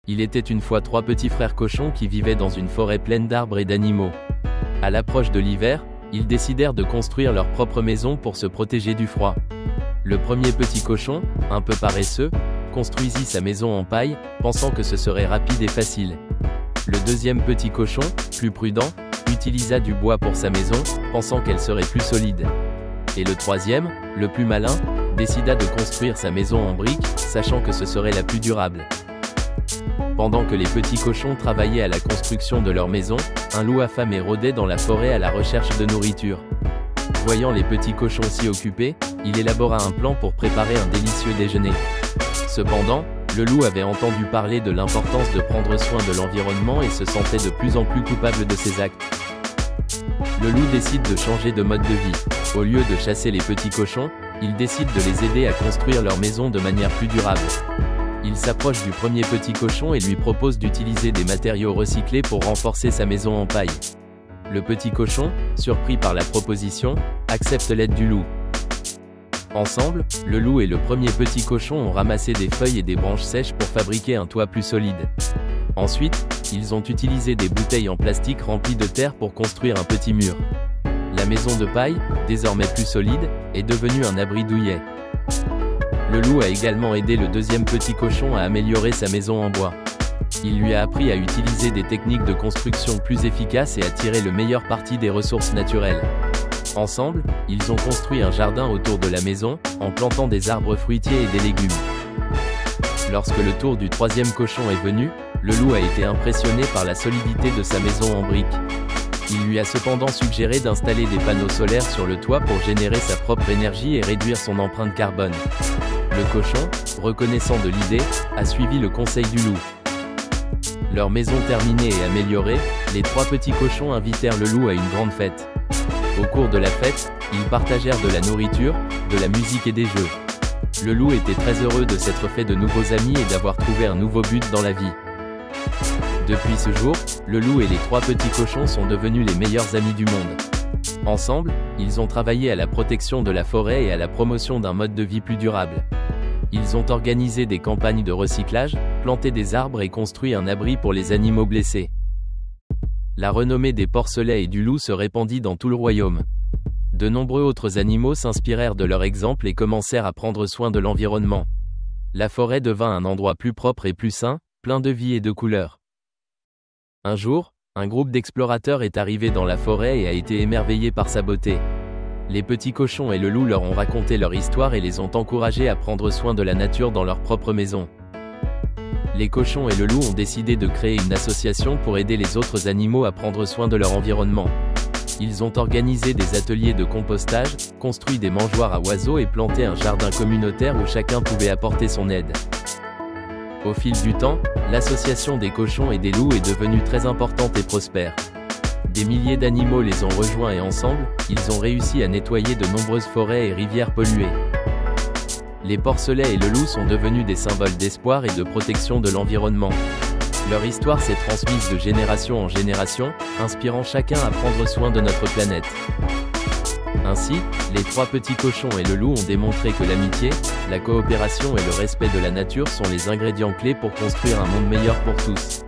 Il était une fois 3 petits frères cochons qui vivaient dans une forêt pleine d'arbres et d'animaux. À l'approche de l'hiver, ils décidèrent de construire leur propre maison pour se protéger du froid. Le premier petit cochon, un peu paresseux, construisit sa maison en paille, pensant que ce serait rapide et facile. Le deuxième petit cochon, plus prudent, utilisa du bois pour sa maison, pensant qu'elle serait plus solide. Et le troisième, le plus malin, décida de construire sa maison en briques, sachant que ce serait la plus durable. Pendant que les petits cochons travaillaient à la construction de leur maison, un loup affamé rôdait dans la forêt à la recherche de nourriture. Voyant les petits cochons si occupés, il élabora un plan pour préparer un délicieux déjeuner. Cependant, le loup avait entendu parler de l'importance de prendre soin de l'environnement et se sentait de plus en plus coupable de ses actes. Le loup décide de changer de mode de vie. Au lieu de chasser les petits cochons, il décide de les aider à construire leur maison de manière plus durable. Il s'approche du premier petit cochon et lui propose d'utiliser des matériaux recyclés pour renforcer sa maison en paille. Le petit cochon, surpris par la proposition, accepte l'aide du loup. Ensemble, le loup et le premier petit cochon ont ramassé des feuilles et des branches sèches pour fabriquer un toit plus solide. Ensuite, ils ont utilisé des bouteilles en plastique remplies de terre pour construire un petit mur. La maison de paille, désormais plus solide, est devenue un abri douillet. Le loup a également aidé le deuxième petit cochon à améliorer sa maison en bois. Il lui a appris à utiliser des techniques de construction plus efficaces et à tirer le meilleur parti des ressources naturelles. Ensemble, ils ont construit un jardin autour de la maison, en plantant des arbres fruitiers et des légumes. Lorsque le tour du troisième cochon est venu, le loup a été impressionné par la solidité de sa maison en briques. Il lui a cependant suggéré d'installer des panneaux solaires sur le toit pour générer sa propre énergie et réduire son empreinte carbone. Le cochon, reconnaissant de l'idée, a suivi le conseil du loup. Leur maison terminée et améliorée, les 3 petits cochons invitèrent le loup à une grande fête. Au cours de la fête, ils partagèrent de la nourriture, de la musique et des jeux. Le loup était très heureux de s'être fait de nouveaux amis et d'avoir trouvé un nouveau but dans la vie. Depuis ce jour, le loup et les 3 petits cochons sont devenus les meilleurs amis du monde. Ensemble, ils ont travaillé à la protection de la forêt et à la promotion d'un mode de vie plus durable. Ils ont organisé des campagnes de recyclage, planté des arbres et construit un abri pour les animaux blessés. La renommée des porcelets et du loup se répandit dans tout le royaume. De nombreux autres animaux s'inspirèrent de leur exemple et commencèrent à prendre soin de l'environnement. La forêt devint un endroit plus propre et plus sain, plein de vie et de couleurs. Un jour, un groupe d'explorateurs est arrivé dans la forêt et a été émerveillé par sa beauté. Les petits cochons et le loup leur ont raconté leur histoire et les ont encouragés à prendre soin de la nature dans leur propre maison. Les cochons et le loup ont décidé de créer une association pour aider les autres animaux à prendre soin de leur environnement. Ils ont organisé des ateliers de compostage, construit des mangeoires à oiseaux et planté un jardin communautaire où chacun pouvait apporter son aide. Au fil du temps, l'association des cochons et des loups est devenue très importante et prospère. Des milliers d'animaux les ont rejoints et ensemble, ils ont réussi à nettoyer de nombreuses forêts et rivières polluées. Les porcelets et le loup sont devenus des symboles d'espoir et de protection de l'environnement. Leur histoire s'est transmise de génération en génération, inspirant chacun à prendre soin de notre planète. Ainsi, les 3 petits cochons et le loup ont démontré que l'amitié, la coopération et le respect de la nature sont les ingrédients clés pour construire un monde meilleur pour tous.